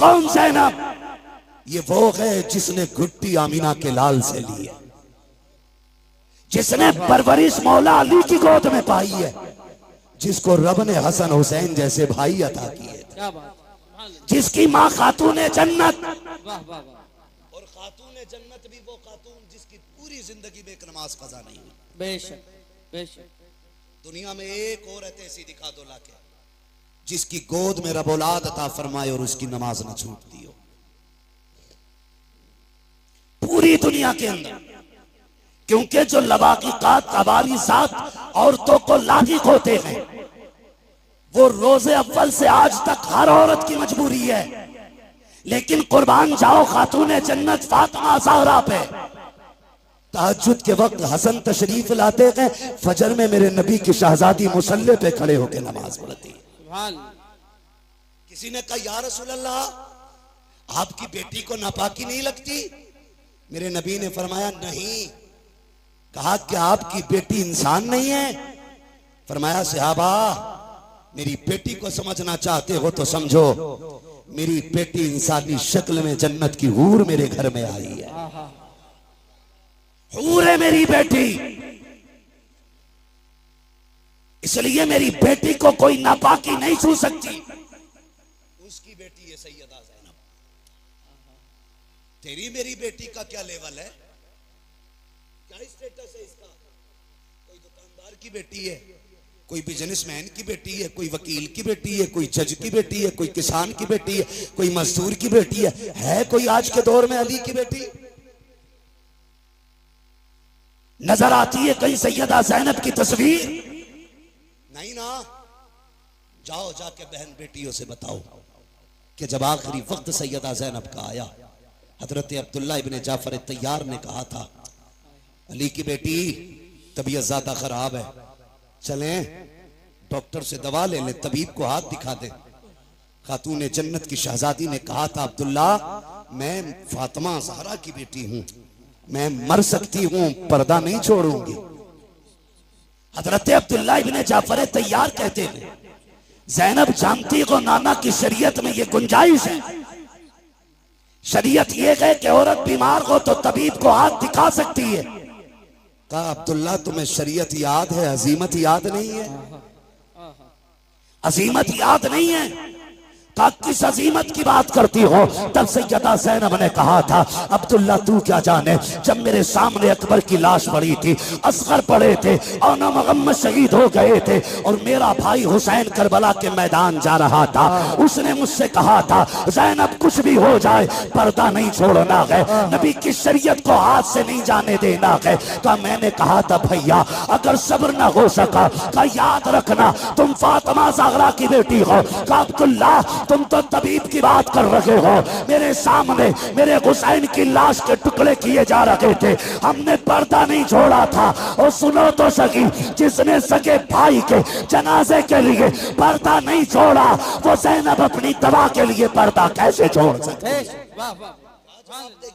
कौन ज़ैनब? ये वो है जिसने घुट्टी आमीना के लाल से ली है, जिसने परवरिश मौला अली की गोद में पाई है, जिसको रब ने हसन हुसैन जैसे भाई अता किए, जिसकी माँ खातून जन्नत, और खातून जन्नत भी वो खातून जिसकी पूरी जिंदगी में एक नमाज कज़ा नहीं हुई। बेशक बेशक। दुनिया में एक औरत ऐसी दिखा दो लाके जिसकी गोद में रब औलाद अता फरमाए और उसकी नमाज न छूटती हो पूरी दुनिया के अंदर। क्योंकि जो लवाकिकात अवारिसात औरतों को लागिक होते हैं, वो रोजे अव्वल से आज तक हर औरत की मजबूरी है। लेकिन कुर्बान जाओ खातून जन्नत फातिमा ज़हरा पे, तहज्जुद के वक्त हसन तशरीफ लाते हैं, फजर में मेरे नबी की शहजादी मुसल्ले पे खड़े होकर नमाज पढ़ती। किसी ने कहा या रसूल अल्लाह आपकी बेटी को नापाकी नहीं लगती? मेरे नबी ने फरमाया नहीं। कहा कि आपकी बेटी इंसान नहीं है? फरमाया सहाबा मेरी बेटी को समझना चाहते हो तो समझो, मेरी बेटी इंसानी शक्ल में जन्नत की हूर मेरे घर में आई है। हूर है मेरी बेटी, इसलिए मेरी बेटी को कोई नापाकी नहीं छू सकती। उसकी बेटी है सैयदा ज़ैनब। तेरी मेरी बेटी का क्या लेवल है, क्या स्टेटस है इसका? कोई दुकानदार की बेटी है, कोई बिजनेसमैन की बेटी है, कोई वकील की बेटी है, कोई जज की बेटी है, कोई किसान की बेटी है, कोई मजदूर की बेटी है कोई आज के दौर में अली की बेटी? नजर आती है कहीं सैयदा ज़ैनब की तस्वीर? नहीं ना। जाओ जाके बहन बेटियों से बताओ कि जब आखिरी वक्त सैयदा ज़ैनब का आया, हजरत अब्दुल्ला इब्ने जाफर तैयार ने कहा था अली की बेटी तबीयत ज्यादा खराब है, चलें डॉक्टर से दवा ले ले, तबीब को हाथ दिखा दे। खातून जन्नत की शहजादी ने कहा था अब्दुल्ला मैं फातिमा ज़हरा की बेटी हूं, मैं मर सकती हूं, पर्दा नहीं छोड़ूंगी। हजरत अब्दुल्ला इब्ने जाफर तैयार कहते हैं ज़ैनब जानती हो नाना की शरीयत में ये गुंजाइश है, शरीयत ये है कि औरत बीमार हो तो तबीब को हाथ दिखा सकती है। कहा अब्दुल्ला तुम्हें शरीयत याद है, अजीमत याद नहीं है? अजीमत याद नहीं है? कहा किस अजीमत की बात करती हो? तब सैयदा ज़ैनब ने कहा था अब्दुल्ला तू क्या जाने, जब मेरे सामने अकबर की लाश पड़ी थी, असगर पड़े थे और ना मोहम्मद शहीद हो गए थे और मेरा भाई हुसैन करबला के मैदान जा रहा था, उसने मुझसे कहा था ज़ैनब कुछ भी हो जाए पर्दा नहीं छोड़ना है, नबी की शरीयत को हाथ से नहीं जाने देना है। कहा मैंने कहा था भैया अगर सब्र ना हो सका, कहा याद रखना तुम फातिमा ज़हरा की बेटी हो। कहा अब्दुल्ला तुम तो तबीब की बात कर रहे हो, मेरे सामने मेरे हुसैन की लाश के टुकड़े किए जा रहे थे, हमने पर्दा नहीं छोड़ा था। और सुनो तो सकी, जिसने सगे भाई के जनाजे के लिए पर्दा नहीं छोड़ा, वो ज़ैनब अपनी दवा के लिए पर्दा कैसे छोड़ सकते?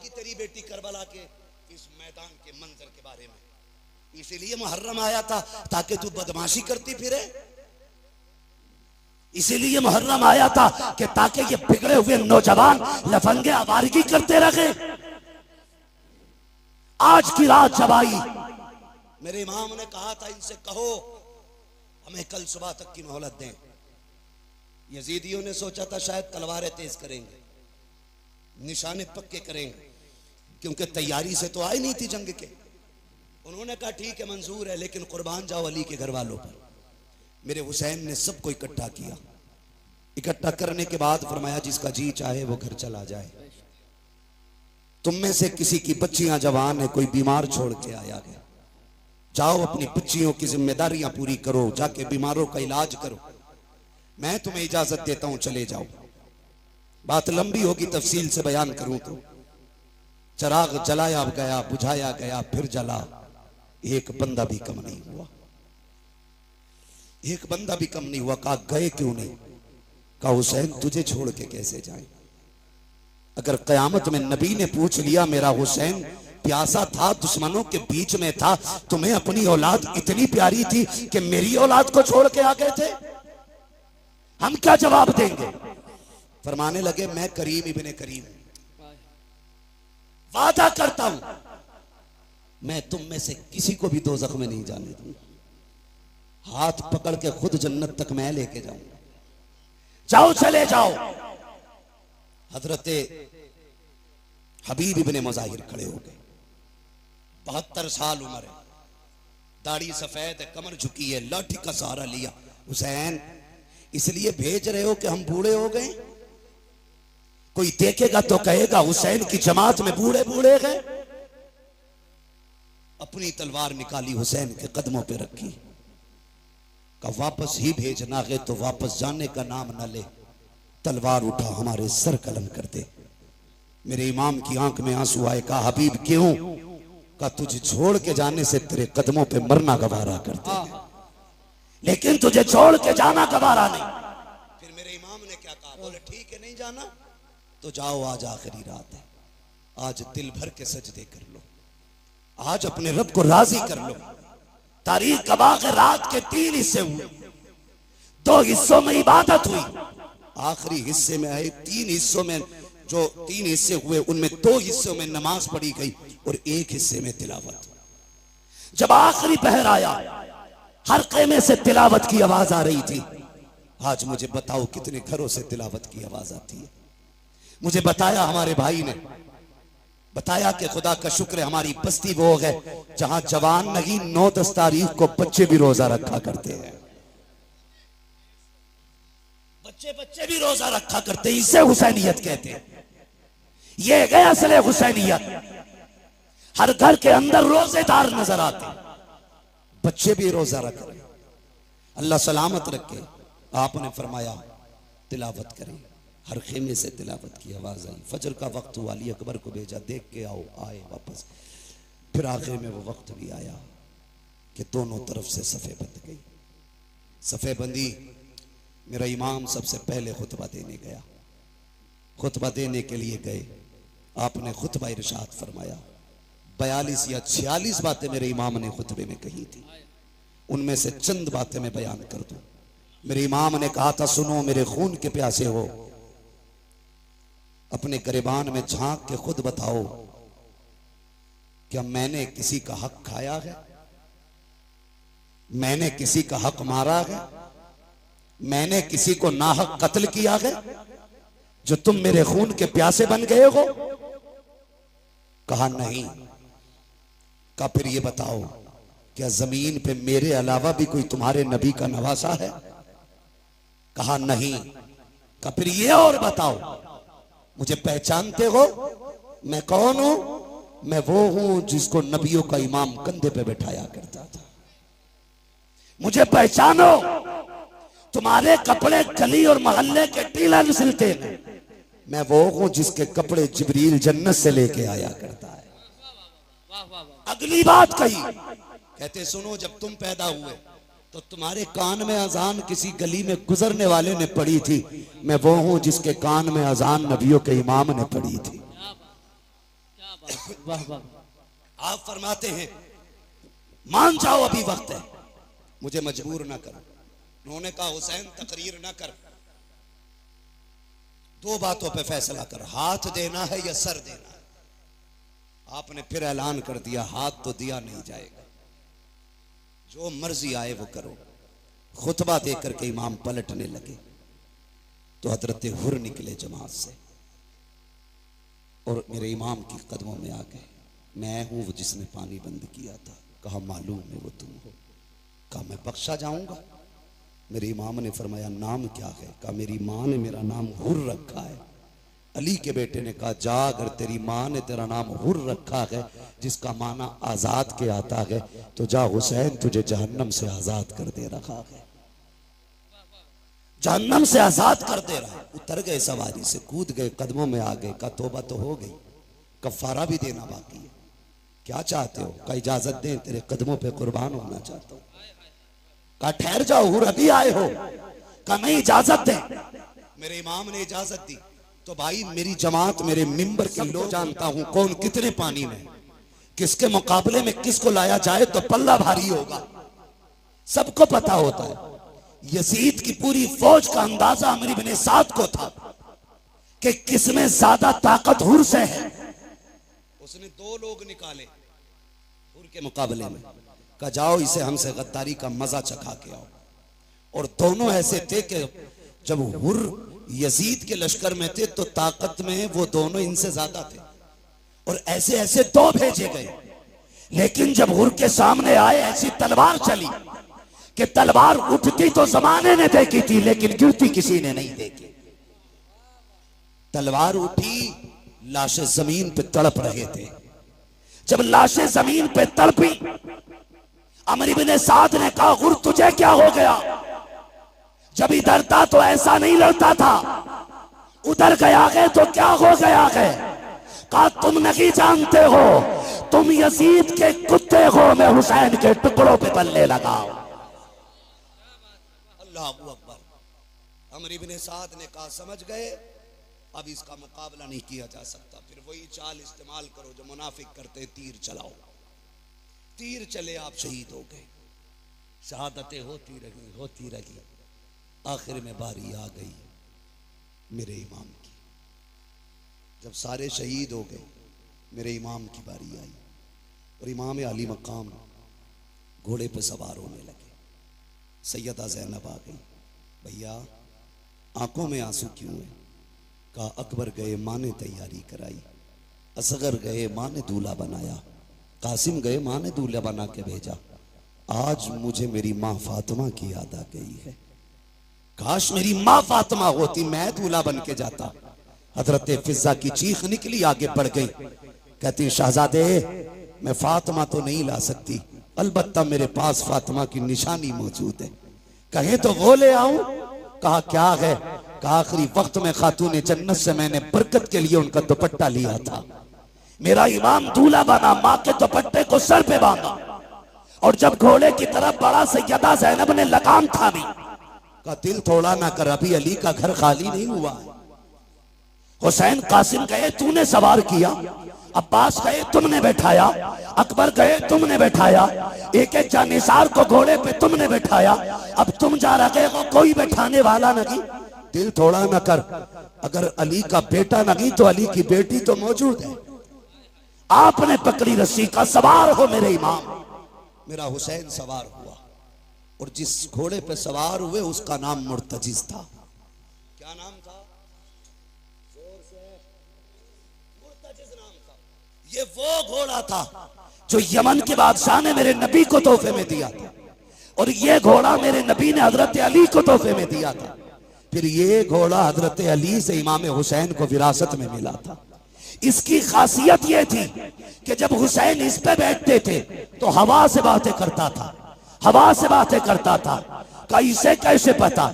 तेरी बेटी करबला के इस मैदान के मंजर के बारे में इसीलिए मुहर्रम आया था ताकि तू बदमाशी करती फिरे, इसीलिए मुहर्रम आया था कि ताकि ये बिगड़े हुए नौजवान लफंगे आवारगी करते रहे। आज की रात जब आई, मेरे इमाम ने कहा था इनसे कहो हमें कल सुबह तक की मोहलत दें। यजीदियों ने सोचा था शायद तलवारें तेज करेंगे, निशाने पक्के करेंगे, क्योंकि तैयारी से तो आई नहीं थी जंग के। उन्होंने कहा ठीक है मंजूर है, लेकिन कुर्बान जाओ अली के घर वालों पर। मेरे हुसैन ने सबको इकट्ठा किया, इकट्ठा करने के बाद फरमाया जिसका जी चाहे वो घर चला जाए, तुम में से किसी की बच्चियां जवान है, कोई बीमार छोड़ के आया है, जाओ अपनी बच्चियों की जिम्मेदारियां पूरी करो, जाके बीमारों का इलाज करो, मैं तुम्हें इजाजत देता हूं चले जाओ। बात लंबी होगी, तफसील से बयान करूं तो चराग जलाया गया, बुझाया गया, फिर जला, एक बंदा भी कम नहीं हुआ, एक बंदा भी कम नहीं हुआ। कहा गए क्यों नहीं? कहा हुसैन तुझे छोड़ के कैसे जाए? अगर कयामत में नबी ने पूछ लिया मेरा हुसैन प्यासा था, दुश्मनों के बीच में था, तुम्हें अपनी औलाद इतनी प्यारी थी कि मेरी औलाद को छोड़ के आ गए थे, हम क्या जवाब देंगे? फरमाने लगे मैं करीम इब्ने करीम वादा करता हूं मैं तुम में से किसी को भी दोज़ख में नहीं जाने दूंगा। हाथ पकड़ के खुद जन्नत तक मैं लेके जाऊंगा। जाओ चले जाओ। हजरते हबीब इब्ने मुज़ाहिर खड़े हो गए। 72 साल उम्र है, दाढ़ी सफेद है, कमर झुकी है, लाठी का सहारा लिया। हुसैन इसलिए भेज रहे हो कि हम बूढ़े हो गए? कोई देखेगा तो कहेगा हुसैन की जमात में बूढ़े बूढ़े गए। अपनी तलवार निकाली, हुसैन के कदमों पे रखी, का वापस ही भेजना है तो वापस जाने का नाम न ले। तलवार उठा, हमारे सर कलम कर दे। मेरे इमाम की आंख में आंसू आए। कहा हबीब क्यों? का तुझे छोड़ के जाने से तेरे कदमों पे मरना गवारा करते हैं, लेकिन तुझे छोड़ के जाना गवारा नहीं। फिर मेरे इमाम ने क्या कहा? बोले ठीक है नहीं जाना तो जाओ, आज आखिरी रात है, आज दिल भर के सजदे कर लो, आज अपने रब को राजी कर लो। तारीख कबा के रात के 3 हिस्से हुए, 2 हिस्सों में इबादत हुई, आखिरी हिस्से में आए 3 हिस्सों में, जो 3 हिस्से हुए उनमें 2 हिस्सों में नमाज पढ़ी गई और 1 हिस्से में तिलावत। जब आखिरी पहर आया, हर खेमे से तिलावत की आवाज आ रही थी। आज मुझे बताओ कितने घरों से तिलावत की आवाज आती है? मुझे बताया हमारे भाई ने, बताया कि खुदा का शुक्र है हमारी बस्ती वो है जहां जवान नहीं 9-10 तारीख को बच्चे भी रोजा रखा करते हैं। बच्चे भी रोजा रखा करते हैं। इसे हुसैनियत कहते हैं। ये है असले हुसैनियत। हर घर के अंदर रोजेदार नजर आते, बच्चे भी रोजा रख रहे। अल्लाह सलामत रखे। आपने फरमाया तिलावत करें। हर खेमे से तिलावत की आवाज आई। फजर का वक्त हुआ, अली अकबर को भेजा, देख के आओ। आए वापस। फिर आखिर में वो वक्त भी आया कि दोनों तरफ से सफ़े बंध गई। सफ़े बंदी। मेरा इमाम सबसे पहले खुतबा देने गया। खुतबा देने के लिए गए, आपने खुतबा इरशाद फरमाया। 42 या 46 बातें मेरे इमाम ने खुतबे में कही थी। उनमें से चंद बातें मैं बयान कर दूं। मेरे इमाम ने कहा था, सुनो मेरे खून के प्यासे हो, अपने गिरबान में झांक के खुद बताओ, क्या मैंने किसी का हक खाया है? मैंने किसी का हक मारा है? मैंने किसी को नाहक कत्ल किया है जो तुम मेरे खून के प्यासे बन गए हो? कहा नहीं। कहा फिर ये बताओ, क्या जमीन पे मेरे अलावा भी कोई तुम्हारे नबी का नवासा है? कहा नहीं। कहा फिर ये और बताओ, मुझे पहचानते हो? मैं कौन हूं? मैं वो हूं जिसको नबियों का इमाम कंधे पे बैठाया करता था। मुझे पहचानो। तुम्हारे कपड़े गली और मोहल्ले के टीलन सिलते हैं, मैं वो हूं जिसके कपड़े जिब्रील जन्नत से लेके आया करता है। अगली बात कही, कहते सुनो, जब तुम पैदा हुए तो तुम्हारे कान में अजान किसी गली में गुजरने वाले ने पढ़ी थी। मैं वो हूं जिसके कान में अजान नबियों के इमाम ने पढ़ी थी। आप फरमाते हैं मान जाओ अभी वक्त है, मुझे मजबूर ना करो। उन्होंने कहा हुसैन तकरीर ना कर, 2 बातों पे फैसला कर, हाथ देना है या सर देना है। आपने फिर ऐलान कर दिया, हाथ तो दिया नहीं जाएगा, जो मर्जी आए वो करो। खुतबा दे करके इमाम पलटने लगे तो हजरत हुर निकले जमात से और मेरे इमाम की कदमों में आ गए। मैं हूं वो जिसने पानी बंद किया था। कहा मालूम है वो तुम हो। कहा मैं बख्शा जाऊंगा? मेरे इमाम ने फरमाया नाम क्या है? कहा मेरी माँ ने मेरा नाम हुर रखा है। अली के बेटे ने कहा जा, अगर तेरी माँ ने तेरा नाम हुर रखा है जिसका माना आजाद के आता है, तो जा हुसैन तुझे जहन्नम से आजाद कर दे रखा है। जहन्नम से आजाद कर दे रहा है। उतर गए सवारी से, कूद गए, कदमों में आ गए। का तौबा तो हो गई, कफारा भी देना बाकी है। क्या चाहते हो? का इजाजत दें, तेरे कदमों पे कुर्बान होना चाहता हूं। का ठहर जाओ, हुर अभी आए हो? का नहीं, इजाजत दें। मेरे इमाम ने इजाजत दी। तो भाई मेरी जमात, मेरे मिंबर के लोग, जानता हूं कौन कितने पानी में, किसके मुकाबले में किसको लाया जाए तो पल्ला भारी होगा, सबको पता होता है। यजीद की पूरी फौज का अंदाजा अमर इब्ने साद को था। कि किसमें ज्यादा ताकत हुर से है। उसने दो लोग निकाले हुर के मुकाबले में, कहा जाओ इसे हमसे गद्दारी का मजा चखा के आओ। और दोनों ऐसे थे कि जब हुर यजीद के लश्कर में थे तो ताकत में वो दोनों इनसे ज्यादा थे, और ऐसे ऐसे दो भेजे गए। लेकिन जब हुर के सामने आए ऐसी तलवार चली कि तलवार उठती तो जमाने ने देखी थी लेकिन गिरती किसी ने नहीं देखी। तलवार उठी, लाशें जमीन पे तड़प रहे थे। जब लाशें जमीन पे तड़पी, अमर इब्न साद ने कहा हुर तुझे क्या हो गया? जब इधर था तो ऐसा नहीं लड़ता था, उधर गया है तो क्या हो गया है? कहा तुम नहीं जानते हो, तुम यजीद के कुत्ते हो, मैं हुसैन के टुकड़ों पे बल्ले लगाओ। अल्लाह अकबर। अमर इब्न साद ने कहा समझ गए, अब इसका मुकाबला नहीं किया जा सकता। फिर वही चाल इस्तेमाल करो जो मुनाफिक करते, तीर चलाओ। तीर चले, आप शहीद हो गए। शहादतें होती रही। आखिर में बारी आ गई मेरे इमाम की। जब सारे शहीद हो गए, मेरे इमाम की बारी आई और इमाम अली मकाम घोड़े पर सवार होने लगे। सैयदा ज़ैनब आ गई, भैया आंखों में आंसू क्यों है? कहा अकबर गए, माँ ने तैयारी कराई। असगर गए, माँ ने दूल्हा बनाया। कासिम गए, माँ ने दूल्हा बना के भेजा। आज मुझे मेरी माँ फातिमा की याद आ गई है। काश मेरी माँ फातिमा होती, मैं दूल्हा बन के जाता। हजरत फिजा की चीख निकली, आगे बढ़ गई, कहती शहजादे मैं फातिमा तो नहीं ला सकती, अलबत्ता मेरे पास फातिमा की निशानी मौजूद है, कहे तो वो ले आऊं। कहा क्या है? कहा आखिरी वक्त में खातून जन्नत से मैंने बरकत के लिए उनका दुपट्टा लिया था। मेरा इमाम दूल्हा बना, माँ के दुपट्टे को सर पे बांधा और जब घोड़े की तरफ बढ़ा, सैयदा ज़ैनब ने लगाम थामी। का दिल थोड़ा ना कर, अभी अली का घर खाली नहीं हुआ। हुसैन कासिम गए, तूने सवार किया। अब्बास गए, तुमने बैठाया। अकबर गए, तुमने बैठाया। एक एक जानिसार को घोड़े पे तुमने बैठाया। अब तुम जा रहे हो, कोई बैठाने वाला नहीं। दिल थोड़ा ना कर, अगर अली का बेटा नहीं तो अली की बेटी तो मौजूद है। आपने पकड़ी रस्सी का, सवार हो मेरे इमाम। मेरा हुसैन सवार हुआ और जिस घोड़े पे सवार हुए उसका नाम मुर्तजिज था। क्या नाम था? जोर से। मुर्तजिज नाम था। ये वो घोड़ा था जो यमन के बादशाह ने मेरे नबी को तोहफे में दिया था, और ये घोड़ा मेरे नबी ने हजरत अली को तोहफे में दिया था। फिर ये घोड़ा हजरत अली से इमाम हुसैन को विरासत में मिला था। इसकी खासियत यह थी कि जब हुसैन इस पे बैठते थे तो हवा से बातें करता था, हवा से बातें करता था। का इसे कैसे पता?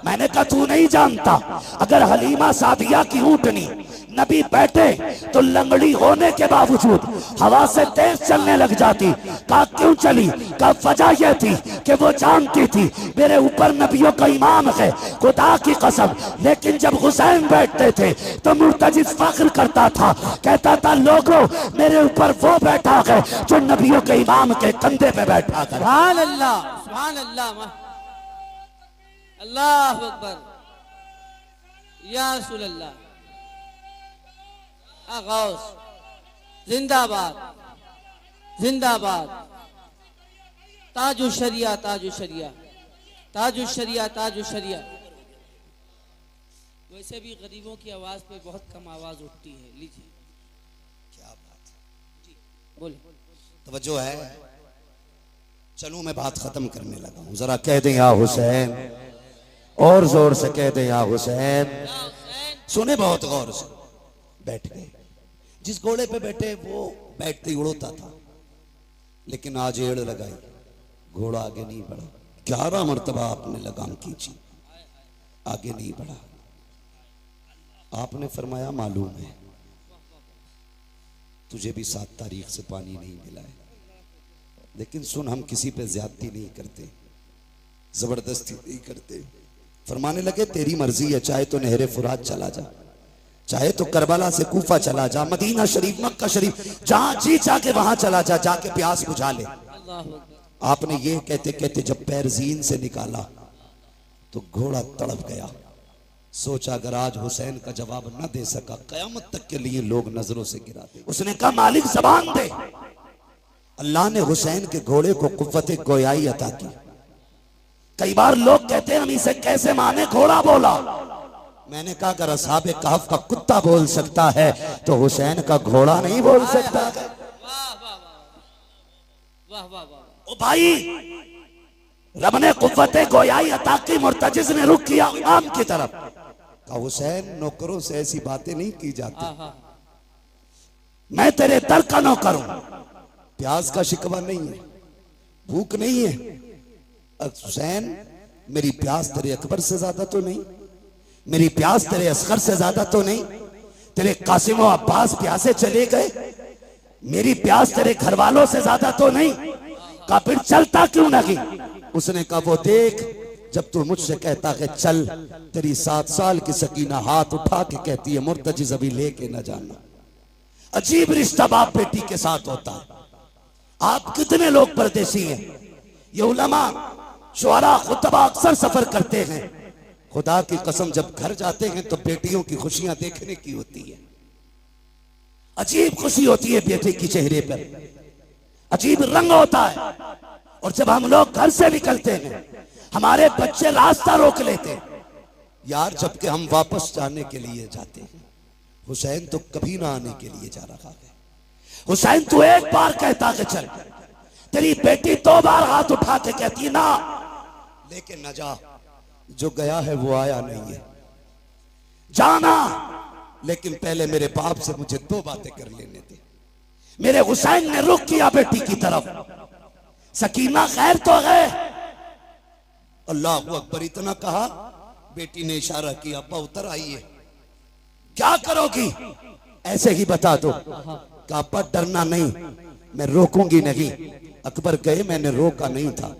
मैंने कहा तू नहीं जानता, अगर हलीमा सादिया की ऊँटनी नबी बैठे तो लंगड़ी होने के बावजूद हवा से तेज चलने लग जाती। कहा क्यों चली? का वजह यह थी कि वो जानती थी मेरे ऊपर नबियों का इमाम है, खुदा की कसम। लेकिन जब हुसैन बैठते थे तो मुर्तजिज फख्र करता था, कहता था लोगों मेरे ऊपर वो बैठा है जो नबियों के इमाम के कंधे पे बैठा है। सुभान अल्लाह, सुभान अल्लाह, अल्लाह अकबर, या रसूल अल्लाह, गौस जिंदाबाद, जिंदाबाद। ताजु शरिया, ताजु शरिया, ताजु शरिया, ताजु शरिया। वैसे भी गरीबों की आवाज पे बहुत कम आवाज उठती है। लीजिए। क्या बात है जी बोले। तवज्जो है। चलूं मैं बात खत्म करने लगा हूं, जरा कह दें या हुसैन, और जोर से कह दें या हुसैन। सुने बहुत गौर से। बैठ गए। जिस घोड़े पे बैठे वो बैठते ही उड़ता था, लेकिन आज एड़ लगाई, घोड़ा आगे नहीं बढ़ा। 11 मरतबा आपने लगाम खींची, आगे नहीं बढ़ा। आपने फरमाया मालूम है तुझे भी 7 तारीख से पानी नहीं मिला है, लेकिन सुन हम किसी पे ज्यादती नहीं करते, जबरदस्ती नहीं करते। फरमाने लगे तेरी मर्जी है, चाहे तो नहरे फुरात चला जा, चाहे तो करबला से कूफा चला जा, मदीना शरीफ, मक्का शरीफ, जहां जी जाके वहां चला जा, जाके प्यास बुझा ले। आपने ये कहते कहते जब पैर जीन से निकाला तो घोड़ा तड़प गया, सोचा अगर आज हुसैन का जवाब न दे सका कयामत तक के लिए लोग नजरों से गिराते। उसने कहा मालिक जबान दे। अल्लाह ने हुसैन के घोड़े को कुव्वत गोयाई अता की। कई बार लोग कहते हैं हम इसे कैसे माने, घोड़ा बोला। मैंने कहा अगर असहाबे कहफ का कुत्ता बोल सकता है तो हुसैन का घोड़ा नहीं बोल सकता। वाह वाह वाह वाह वाह वाह। ओ भाई, रब ने कुव्वत गोयाई अता की, मुर्तजिज ने रुख किया इमाम की तरफ। कहा हुसैन नौकरों से ऐसी बातें नहीं की जाती, मैं तेरे दर का नौकर हूं। प्यास का शिकवा नहीं है, भूख नहीं है। हुसैन मेरी प्यास तेरे अकबर से ज्यादा तो नहीं, मेरी प्यास तेरे असगर से ज्यादा तो नहीं, तेरे कासिम और अब्बास प्यासे चले गए, मेरी प्यास तेरे घर वालों से ज्यादा तो नहीं। का फिर चलता क्यों नहीं? उसने कहा वो देख, जब तू मुझसे कहता है चल, तेरी 7 साल की सकीना हाथ उठा के कहती है मुर्तजिज अभी लेके न जाना। अजीब रिश्ता बाप बेटी के साथ होता है। आप कितने लोग परदेसी हैं? ये उलमा शुअरा खुतबा अक्सर सफर करते हैं। खुदा की कसम जब घर जाते हैं तो बेटियों की खुशियां देखने की होती है। अजीब खुशी होती है बेटे के चेहरे पर, अजीब रंग होता है। और जब हम लोग घर से निकलते हैं हमारे बच्चे रास्ता रोक लेते हैं। यार जबकि हम वापस जाने के लिए जाते हैं, हुसैन तो कभी ना आने के लिए जा रहा है। हुसैन तू एक बार कहता कि चल, तेरी बेटी 2 बार हाथ उठा के कहती ना, लेकिन न जा। जो गया है वो आया नहीं है। जाना, लेकिन पहले मेरे बाप से मुझे 2 बातें कर लेने दे। मेरे हुसैन ने रुख किया बेटी की तरफ। सकीना खैर तो है। अल्लाह अकबर इतना कहा, बेटी ने इशारा किया अब्बा उतर आइए। क्या करोगी? ऐसे ही बता दो। कहा अब्बा डरना नहीं, मैं रोकूंगी नहीं। अकबर गए मैंने रोका नहीं था,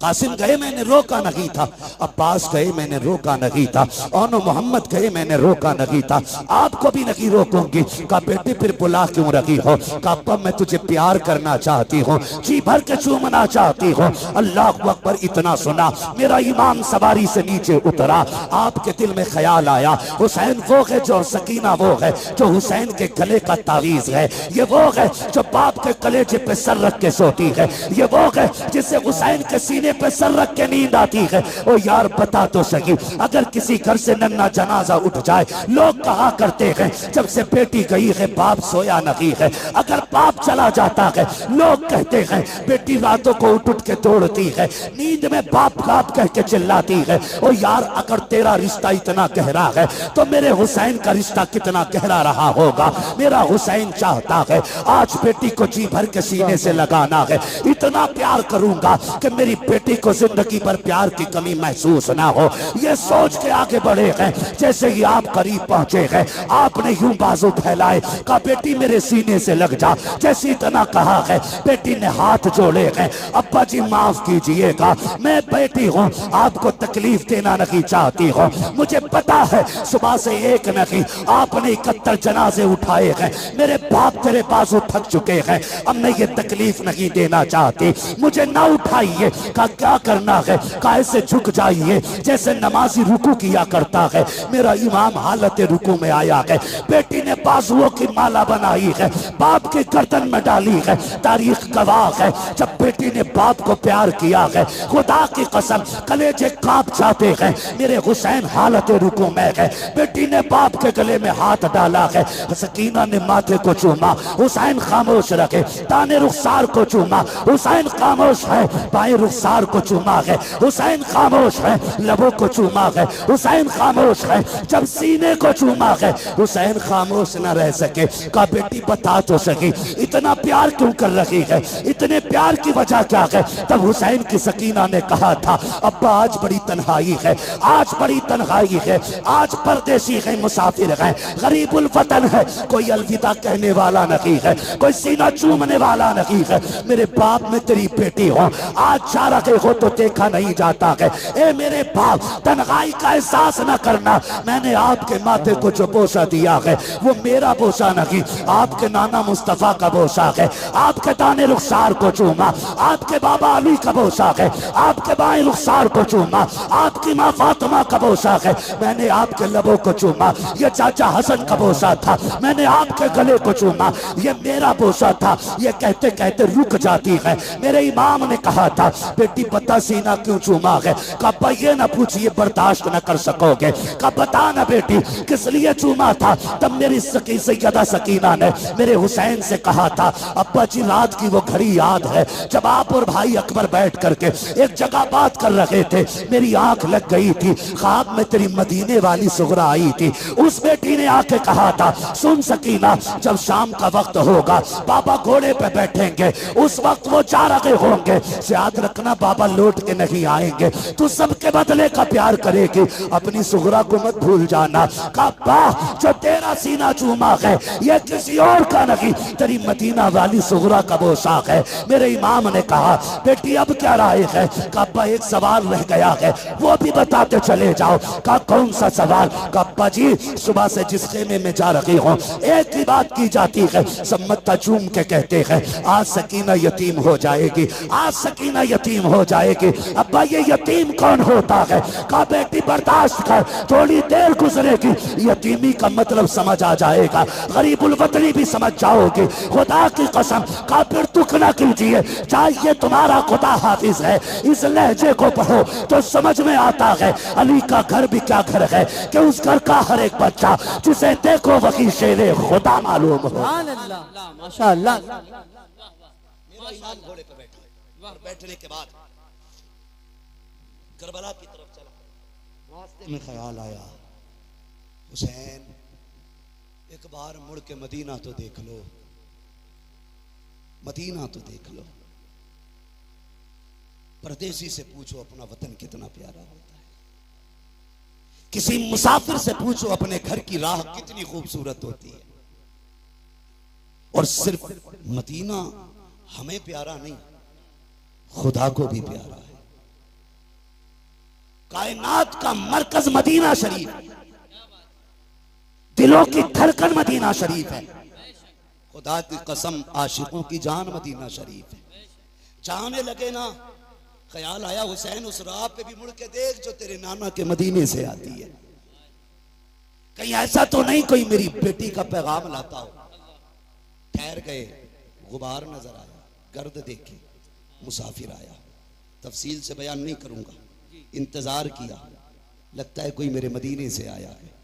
कासिम गए मैंने रोका नहीं था, अब्बास गए मैंने रोका नहीं था, और मोहम्मद गए मैंने रोका नहीं था, आपको भी नहीं रोकूंगी। का बेटी फिर बुला क्यों रही हो? का अब्बा मैं तुझे प्यार करना चाहती हूँ, जी भर के चूमना चाहती हूँ। अल्लाह अकबर इतना सुना, मेरा इमाम सवारी से नीचे उतरा। आपके दिल में ख्याल आया हुसैन वो है जो, सकीना वो है जो हुसैन के गले का तावीज है, ये वो है जो बाप के कलेजे पे सर रख के सोती है, ये वो है जिसे हुसैन के सीने पे सर रख के नींद आती है। ओ यार बता तो सही, अगर किसी घर से नन्ना जनाजा उठ जाए, लोग कहा करते हैं जब से बेटी गई है बाप सोया नहीं है। अगर बाप चला जाता है लोग कहते हैं बेटी रातों को उठ उठ के दौड़ती है, नींद में बाप बाप कह के चिल्लाती है। ओ यार अगर तेरा रिश्ता इतना गहरा है तो मेरे हुसैन का रिश्ता कितना गहरा रहा होगा। मेरा हुसैन चाहता है आज बेटी को जी भर के सीने से लगाना है, इतना प्यार करूंगा कि मेरी बेटी को जिंदगी भर प्यार की कमी महसूस ना हो। ये सोच के आगे बढ़े हैं। जैसे ही आप करीब पहुंचे हैं आपने यूं बाजू फैलाए, कहा बेटी मेरे सीने से लग जा। जैसे इतना कहा है बेटी ने हाथ जोड़े हैं, अब्बा जी माफ कीजिएगा, मैं बेटी हूं, आपको तकलीफ देना नहीं चाहती हूं। मुझे पता है सुबह से एक नहीं आपने 71 जनाजे उठाए हैं, मेरे बाप तेरे बाजू थक चुके हैं, अब मैं ये तकलीफ नहीं देना चाहती, मुझे ना उठाइए। का क्या करना है? कैसे झुक जाइए जैसे नमाजी रुकू किया करता है। मेरा इमाम हालत रुकू में आया है, बेटी ने बाजुओं की माला बनाई है, बाप के गर्दन में डाली है। तारीख गवाह है जब बेटी ने बाप को प्यार किया है, खुदा की कसम कलेजे कांप जाते हैं। मेरे हुसैन हालत रुकू में है, बेटी ने बाप के गले में हाथ डाला है, सकीना ने माथे को चूमा, हुसैन खामोश रखे, दाने रुखसार को चूमा, हुसैन खामोश है, बाएं रुखसार को चूमा है, हुसैन खामोश है, लबों को चूमा है, हुसैन खामोश है, जब सीने को चूमा है हुसैन खामोश न रह सके। का बेटी बता तो सकी इतना प्यार क्यों कर रही है, इतने प्यार की वजह क्या है? तब हुसैन की सकीना ने कहा था अब्बा आज बड़ी तन्हाई है, आज बड़ी तन्हाई है, आज परदेसी है, मुसाफिर है, गरीबुल वतन है, कोई अलविदा कहने वाला नहीं है, कोई सीना चूमने वाला नहीं है। मेरे बाप में तेरी बेटी हो, आज जा रहे हो तो देखा नहीं जाता है। ए मेरे बाप तन्हाई का एहसास न करना, मैंने आपके माथे को जो बोसा दिया है वो मेरा बोसा नहीं, आपके नाना मुस्तफा का बोसा है। आपके दाने रुखसार को चूमा, आपके आपके बाबा अली का पोशाक है, आपके बाएं रुखसार को चूमा, आपकी माँ फातिमा का पोशाक है, मैंने आपके लबों को चूमा, ये चाचा हसन का पोशाक था, मैंने आपके गले को चूमा, ये मेरा पोशाक था। ये कहते कहते रुक जाती है। मेरे इमाम ने कहा था बेटी बता सीना क्यों चूमा है? कहा ये ना पूछिए, बर्दाश्त न कर सकोगे। कहा बता ना बेटी किस लिए चूमा था? तब मेरी सैयदा सकीना ने मेरे हुसैन से कहा था अब्बा जी रात की वो घड़ी याद है जब आप और भाई अकबर बैठ करके एक जगह बात कर रहे थे, मेरी आंख लग गई थी, ख्वाब में तेरी मदीने वाली सुगरा आई थी। उस बेटी ने आके कहा था सुन सकीना, जब शाम का वक्त होगा बाबा घोड़े पे बैठेंगे, उस वक्त वो जा रहे होंगे, याद रखना बाबा लौट के नहीं आएंगे, तू सबके बदले का प्यार करेगी, अपनी सुगरा को मत भूल जाना। कहा जो तेरा सीना चूमा है ये किसी और का नहीं, तेरी मदीना वाली सुगरा का पोशाक है। मेरे इमाम ने कहा बेटी अब क्या राय है? कहा एक सवाल रह गया है वो भी बताते चले जाओ। कहा कौन सा सवाल? कहा जी सुबह से जिस खेमे में जा रही हूँ एक ही बात की जाती है, सब मत्था चूम के कहते हैं आज सकीना यतीम हो जाएगी, आज सकीना यतीम हो जाएगी। अब्बा ये यतीम कौन होता है? कहा बेटी बर्दाश्त कर, थोड़ी देर गुजरेगी, यतीमी का मतलब समझ आ जाएगा, गरीबुल वतनी भी समझ जाओगे, खुदा की कसम। कहा फिर दुख ना कीजिए, चाहिए तुम्हारा खुदा हाफिज है, इस लहजे को पढ़ो तो समझ में आता है अली का घर भी क्या घर है कि उस घर का हर एक बच्चा जिसे देखो वही शेरे खुदा मालूम हो। माशाअल्लाह। मेरा इमाम घोड़े पे बैठा और बैठने के बाद करबला की तरफ चला, रास्ते में ख्याल आया हुसैन एक बार मुड़ के मदीना तो देख लो, मदीना तो देख लो। परदेसी से पूछो अपना वतन कितना प्यारा होता है, किसी मुसाफिर से पूछो अपने घर की राह कितनी खूबसूरत होती है। और सिर्फ मदीना हमें प्यारा नहीं, खुदा को भी प्यारा है। कायनात का मरकज मदीना शरीफ है, दिलों की धड़कन मदीना शरीफ है। खुदा की कसम आशिकों की जान मदीना शरीफ है। जाने लगे ना, ख्याल आया हुसैन उस राह पे भी मुड़ के देख जो तेरे नाना के मदीने से आती है, कहीं ऐसा तो नहीं कोई मेरी बेटी का पैगाम लाता हो। ठहर गए, गुबार नजर आया, गर्द देखे, मुसाफिर आया। तफसील से बयान नहीं करूंगा, इंतजार किया, लगता है कोई मेरे मदीने से आया है।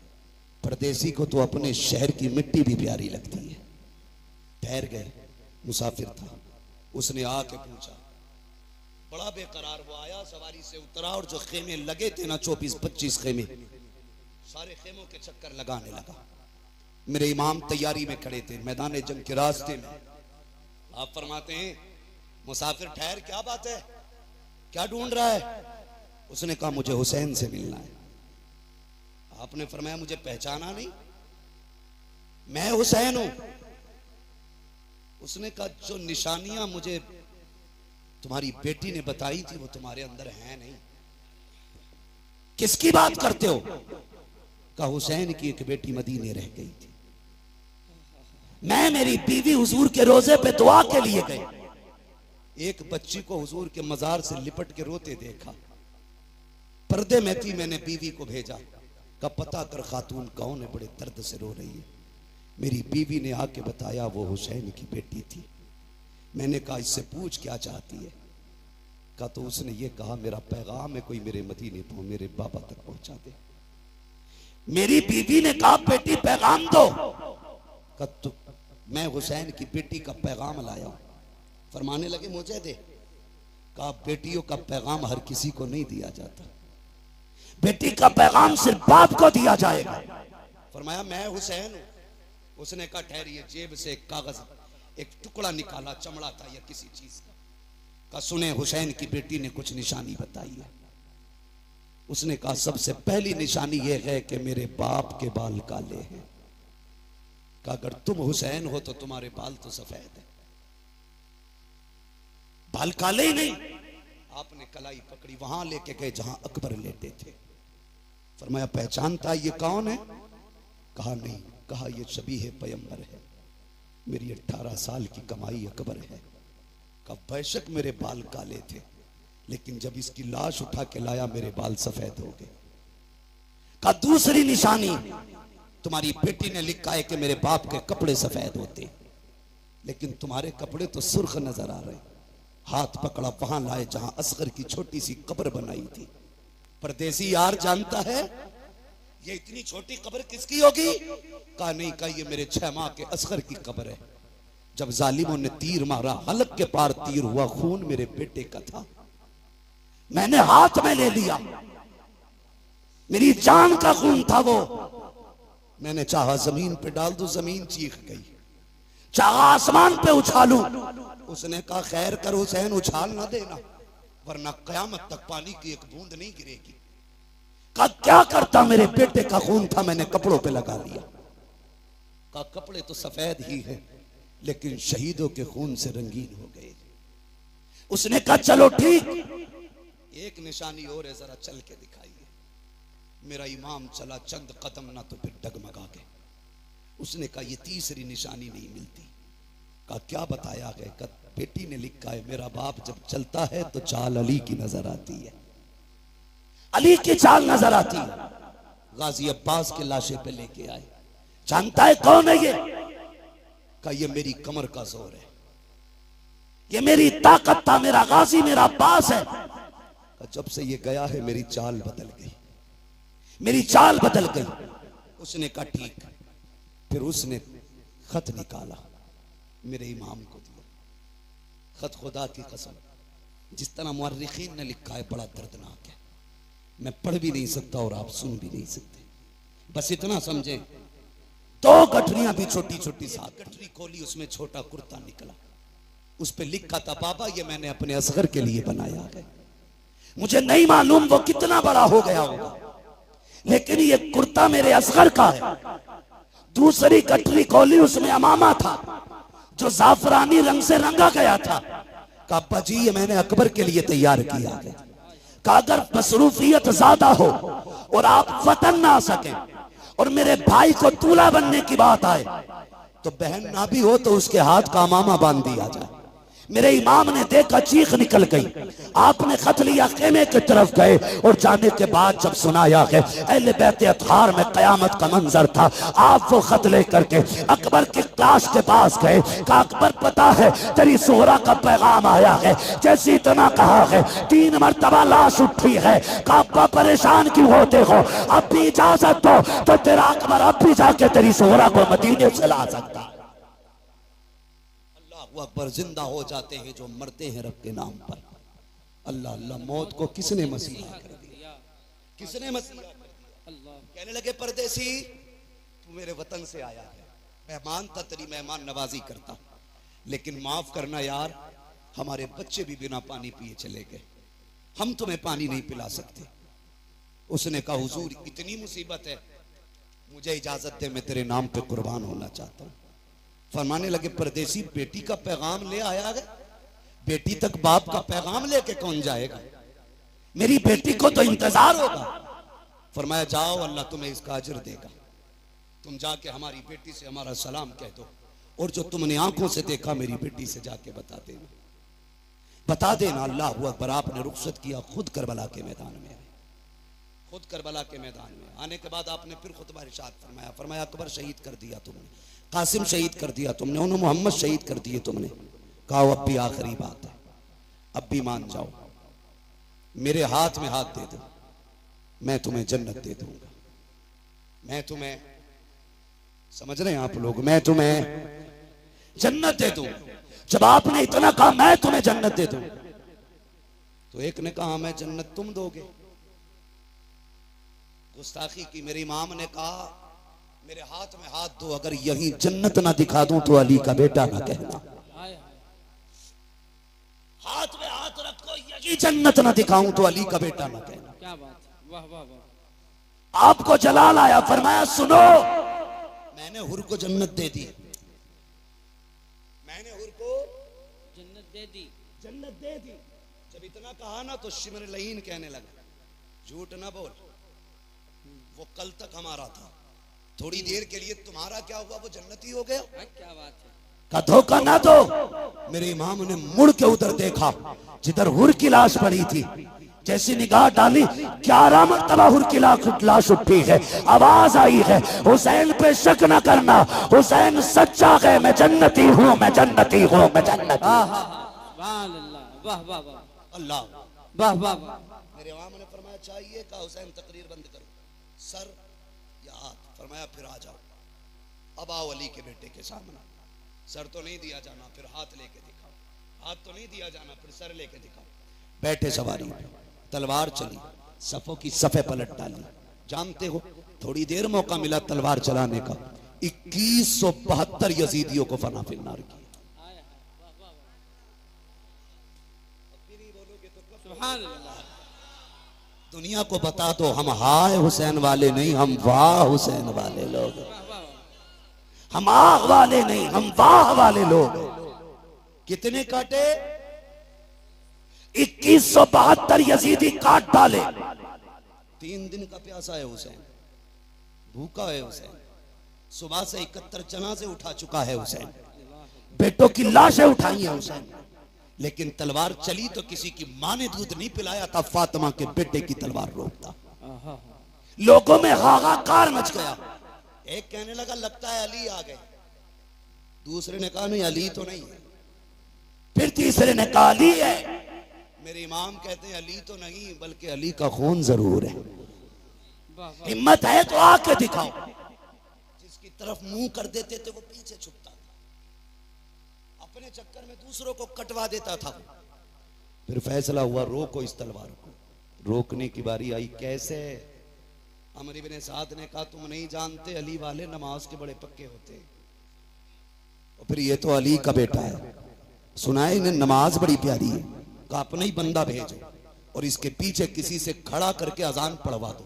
परदेसी को तो अपने शहर की मिट्टी भी प्यारी लगती है। ठहर गए, मुसाफिर था, उसने आके पूछा, बड़ा बेकरार वो आया, सवारी से उतरा और जो खेमे लगे थे ना 24-25 खेमे, सारे खेमों के चक्कर लगाने लगा। मेरे इमाम तैयारी में खड़े थे मैदान जंग के रास्ते में। आप फरमाते हैं मुसाफिर ठहर, क्या बात है, क्या ढूंढ रहा है? उसने कहा मुझे हुसैन से मिलना है। आपने फरमाया मुझे पहचाना नहीं, मैं हुसैन हूं। उसने कहा जो निशानियां मुझे तुम्हारी बेटी ने बताई थी वो तुम्हारे अंदर है नहीं। किसकी बात करते हो? कहा हुसैन की एक बेटी मदीने रह गई थी, मैं मेरी बीवी हुजूर के रोजे पे दुआ के लिए गए, एक बच्ची को हुजूर के मजार से लिपट के रोते देखा, पर्दे में थी, मैंने बीवी को भेजा, का पता कर खातून कौन है, बड़े दर्द से रो रही है। मेरी बीवी ने आके बताया वो हुसैन की बेटी थी। मैंने कहा इससे पूछ क्या चाहती है? कहा तो उसने ये कहा मेरा पैगाम है कोई मेरे मदीने को मेरे बाबा तक पहुंचा दे। मेरी बीवी ने कहा बेटी पैगाम दो। कहा तो मैं हुसैन की बेटी का पैगाम लाया। फरमाने लगे मुझे दे। कहा बेटियों का पैगाम हर किसी को नहीं दिया जाता, बेटी का पैगाम सिर्फ बाप को दिया जाएगा। फरमाया मैं हुसैन हूं। उसने कहा ठहरिए, जेब से एक कागज एक टुकड़ा निकाला, चमड़ा था या किसी चीज का। कहा सुने हुसैन की बेटी ने कुछ निशानी बताई है। उसने कहा सबसे पहली निशानी यह है कि मेरे बाप के बाल काले हैं। कहा अगर तुम हुसैन हो तो तुम्हारे बाल तो सफेद है, बाल काले ही नहीं। आपने कलाई पकड़ी, वहां लेके गए जहां अकबर लेटे थे। फरमाया पहचानता ये कौन है? कहा नहीं। कहा ये शबीह पैगंबर है, मेरी 18 साल की कमाई अकबर है। का बेशक मेरे बाल काले थे, लेकिन जब इसकी लाश उठा के लाया मेरे बाल सफेद हो गए। का दूसरी निशानी, तुम्हारी बेटी ने लिखा है कि मेरे बाप के कपड़े सफेद होते, लेकिन तुम्हारे कपड़े तो सुर्ख नजर आ रहे। हाथ पकड़ा, वहां लाए जहां असगर की छोटी सी कब्र बनाई थी। परदेसी यार जानता है ये इतनी छोटी कब्र किसकी होगी? कहा नहीं, कहा ये मेरे 6 माह के असगर की कब्र है। जब जालिमों ने तीर मारा, हलक के पार तीर हुआ, खून मेरे बेटे का था। मैंने हाथ में ले लिया, मेरी जान का खून था वो। मैंने चाहा जमीन पे डाल दूं, जमीन चीख गई। चाहा आसमान पे उछालूं, उसने कहा खैर कर हुसैन, उछाल ना देना, वरना कयामत तक पानी की एक बूंद नहीं गिरेगी। का क्या करता, मेरे बेटे का खून था, मैंने कपड़ों पे लगा लिया। का कपड़े तो सफेद ही है, लेकिन शहीदों के खून से रंगीन हो गए। उसने कहा चलो ठीक, एक निशानी और है, जरा चल के दिखाइए। मेरा इमाम चला चंद कदम ना तो फिर डगमगा गए। उसने कहा ये तीसरी निशानी नहीं मिलती। कहा क्या बताया गया? कहा बेटी ने लिखा है मेरा बाप जब चलता है तो चाल अली की नजर आती है। अली की चाल नजर आती है। गाजी अब्बास के लाशे पे लेके आए। जानता है कौन है ये? कहा ये मेरी कमर का जोर है, ये मेरी ताकत था, मेरा गाजी मेरा अब्बास है। कहा जब से ये गया है मेरी चाल बदल गई, मेरी चाल बदल गई। उसने कहा ठीक। फिर उसने खत निकाला, मेरे इमाम को दिया। खत खुदा की कसम, जिस तरह मुअर्रिखीन ने लिखा है बड़ा दर्दनाक है। मैं पढ़ भी नहीं सकता और आप सुन भी नहीं सकते। बस इतना समझे, 2 गठरियां भी छोटी छोटी सा। गठरी खोली, उसमें छोटा कुर्ता निकला। उस पे लिखा था बाबा ये मैंने अपने असगर के लिए बनाया है। मुझे नहीं मालूम वो कितना बड़ा हो गया होगा, लेकिन ये कुर्ता मेरे असगर का है। दूसरी गठरी खोली, उसमें अमामा था जो जाफरानी रंग से रंगा गया था। कहा अब्बा जी ये मैंने अकबर के लिए तैयार किया है। कहा अगर मसरूफियत ज्यादा हो और आप वतन ना आ सके और मेरे भाई को दूल्हा बनने की बात आए तो बहन ना भी हो तो उसके हाथ का अमामा बांध दिया जाए। मेरे इमाम ने देखा, चीख निकल गई। आपने खत लिया, खेमे की तरफ गए और जाने के बाद जब सुनाया है अहले बैत अतहार में कयामत का मंजर था, आप वो खत लेकर के अकबर की लाश के पास गए। कहा अकबर पता है तेरी सोहरा का पैगाम आया है। जैसे इतना कहा है 3 मरतबा लाश उठी है। कहा अब्बा परेशान क्यों होते हो, अब भी इजाजत दो तो तेरा अकबर अब भी जाके तेरी सोहरा को मदीने से ला सकता है। अकबर जिंदा हो जाते हैं जो मरते हैं रब के नाम पर। अल्लाह अल्लाह, मौत को किसने मसीहा कर दिया? किसने मसीहा कर दिया? कहने लगे परदेसी तू मेरे वतन से आया है, मेहमान था, तेरी मेहमान नवाजी करता, लेकिन माफ करना यार हमारे बच्चे भी बिना पानी पिए चले गए, हम तुम्हें पानी नहीं पिला सकते। उसने कहा हुजूर इतनी मुसीबत है, मुझे इजाजत दे, मैं तेरे नाम पे कुर्बान होना चाहता हूं। फरमाने लगे परदेसी बेटी का पैगाम ले आया है, बेटी तक बाप का पैगाम लेके कौन जाएगा? मेरी बेटी को तो इंतजार होगा। फरमाया जाओ अल्लाह तुम्हें इसका अजर देगा, तुम जाके हमारी बेटी से हमारा सलाम कह दो, और जो तुमने आंखों से देखा मेरी बेटी से जाके बता देना, बता देना। अल्लाह अकबर। आपने रुखसत किया, खुद करबला के मैदान में आए। खुद करबला के मैदान में आने के बाद आपने फिर खुतबा इरशाद फरमाया। फरमाया अकबर शहीद कर दिया तुमने, कासिम शहीद कर दिया तुमने, उन्होंने मोहम्मद शहीद कर दिए तुमने। कहा अब भी आखिरी बात है, अब भी मान जाओ, मेरे हाथ में हाथ दे दो, मैं तुम्हें जन्नत दे दूंगा। मैं तुम्हें, समझ रहे हैं आप लोग, मैं तुम्हें जन्नत दे दूं। जब आपने इतना कहा मैं तुम्हें जन्नत दे दूं, तो एक ने कहा मैं जन्नत तुम दोगे। गुस्ताखी की। मेरे इमाम ने कहा मेरे हाथ में हाथ दो, अगर यही जन्नत ना दिखा दूं तो अली का बेटा ना कहना। हाथ में हाथ रखो, यही जन्नत ना दिखाऊं तो अली का बेटा ना कहना। क्या बात, वाह वाह वाह। आपको जलाल आया, फरमाया सुनो, मैंने हुर को जन्नत दे दी, मैंने हुर को जन्नत दे दी, जन्नत दे दी। जब इतना कहा ना तो शिमर लहीन कहने लगा झूठ ना बोल, वो कल तक हमारा था, थोड़ी देर के लिए तुम्हारा क्या हुआ, वो जन्नती हो गया। क्या बात है। का धोखा ना दो। मेरे इमाम ने मुड़ के उधर देखा जिधर हुर की लाश पड़ी थी। जैसी निगाह डाली, 11 मरतबा हुर की लाश उठी है। आवाज आई है, हुसैन पे शक न करना, हुसैन सच्चा है, मैं जन्नती हूँ, मैं जन्नती हूँ, मैं जन्नती। वाह वाह वाह अल्लाह वाह वाह वाह। मेरे इमाम ने फरमाया चाहिए का हुसैन तकरीर बंद करो, सर या हाथ? फरमाया फिर आ जाओ, अब आओ अली के बेटे के सामने। सर तो नहीं दिया जाना, फिर हाथ लेके दिखाओ। हाथ तो नहीं दिया जाना, फिर सर लेके दिखाओ। बैठे सवारी, तलवार चली, सफों की सफे पलट डाली। जानते हो थोड़ी देर मौका मिला तलवार चलाने का, 2172 यजीदियों को फना फिन्नार किया। सुभान अल्लाह। दुनिया को बता दो हम हाय हुसैन वाले नहीं, हम वाह हुसैन वाले लोग। हम आह वाले नहीं, हम वाह वाले लोग। कितने काटे? 2172 यजीदी काट डाले। 3 दिन का प्यासा है हुसैन, भूखा है हुसैन, सुबह से 71 जनाजे उठा चुका है हुसैन, बेटों की लाशें उठाई हैं हुसैन। लेकिन तलवार चली तो किसी की मां ने दूध नहीं पिलाया था, फातिमा के बेटे की तलवार रोकता। लोगों में हाहाकार मच गया। एक कहने लगा लगता है अली आ गए, दूसरे ने कहा नहीं अली तो नहीं है, फिर तीसरे ने कहा अली है। मेरे इमाम कहते हैं अली तो नहीं बल्कि अली का खून जरूर है। हिम्मत है तो आके दिखाओ। जिसकी तरफ मुंह कर देते थे वो पीछे छुपता था, अपने चक्कर में दूसरों को कटवा देता था। फिर फैसला हुआ रोको इस तलवार को। रोकने की बारी आई, कैसे? अमर इब्ने साद ने कहा तुम नहीं जानते अली वाले नमाज के बड़े पक्के होते हैं। और फिर ये तो अली का बेटा है, सुना है इन्हें नमाज बड़ी प्यारी है, का अपना ही बंदा भेजो और इसके पीछे किसी से खड़ा करके अजान पढ़वा दो।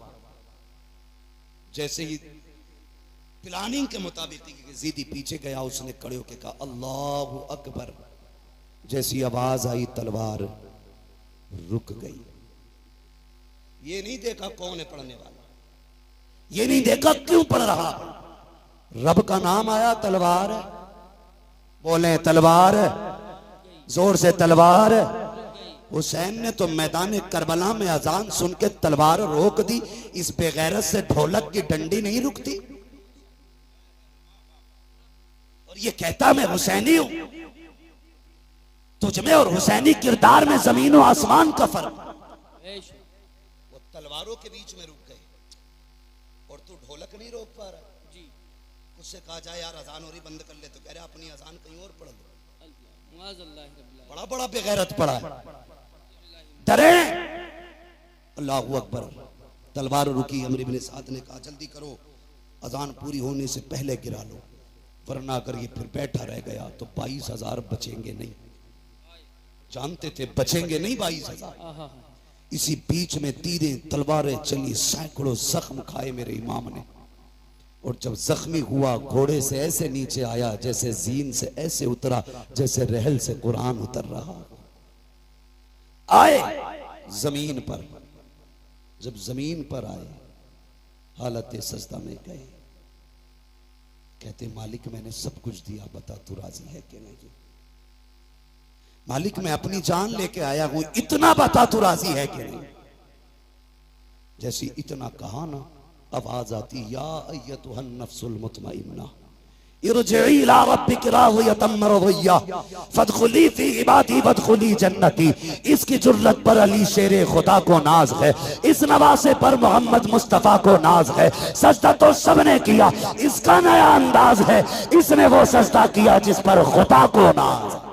जैसे ही प्लानिंग के मुताबिक जीदी पीछे गया, उसने खड़े होकर कहा अल्लाहु अकबर। जैसी आवाज आई तलवार रुक गई। ये नहीं देखा कौन है पढ़ने वाला, ये नहीं देखा क्यों पढ़ रहा। रब का नाम आया, तलवार। बोले तलवार, जोर से तलवार। हुसैन ने तो मैदान करबला में अजान सुन के तलवार रोक दी। इस बेगैरत से ढोलक की डंडी नहीं रुकती। और ये कहता मैं हुसैनी हूं। तुझमें और हुसैनी किरदार में जमीन और आसमान का फर्क। वो तलवारों के बीच में रुक गए और तू ढोलक नहीं रोक पा रहा जी। उससे कहा जाए यार अजान हो रही बंद कर ले, तो कह रहे अपनी अजान कहीं और पढ़ लो। बड़ा बड़ा बेगैरत पड़ा है। डरे अल्लाहू अकबर। तलवार रुकी। अमर इब्ने साद ने कहा जल्दी करो, अजान पूरी होने से पहले गिरा लो, वरना अगर ये फिर बैठा रह गया तो 22,000 बचेंगे नहीं। जानते थे बचेंगे नहीं 22,000। इसी बीच में तीरें तलवारें चली, सैकड़ों जख्म खाए मेरे इमाम ने। और जब जख्मी हुआ घोड़े से ऐसे नीचे आया जैसे जीन से ऐसे उतरा जैसे रहल से कुरान उतर रहा। आए जमीन पर। जब जमीन पर आए हालत सजदा में गए। कहते मालिक मैंने सब कुछ दिया, बता तू राजी है कि नहीं? मालिक मैं अपनी जान लेके आया हूं, इतना बता तू राजी है कि नहीं? जैसी इतना कहा ना, आवाज आती या अय्यतुहन नफ्सुल मुतमइन्ना इरजिई इला रब्बिक रादियतम मरदिया फदखुली फी इबादी वदखुली जन्नती। इसकी जुर्रत पर अली शेरे खुदा को नाज है, इस नवासे पर मोहम्मद मुस्तफा को नाज है। सजदा तो सबने किया, इसका नया अंदाज है, इसने वो सजदा किया जिस पर खुदा को नाज है।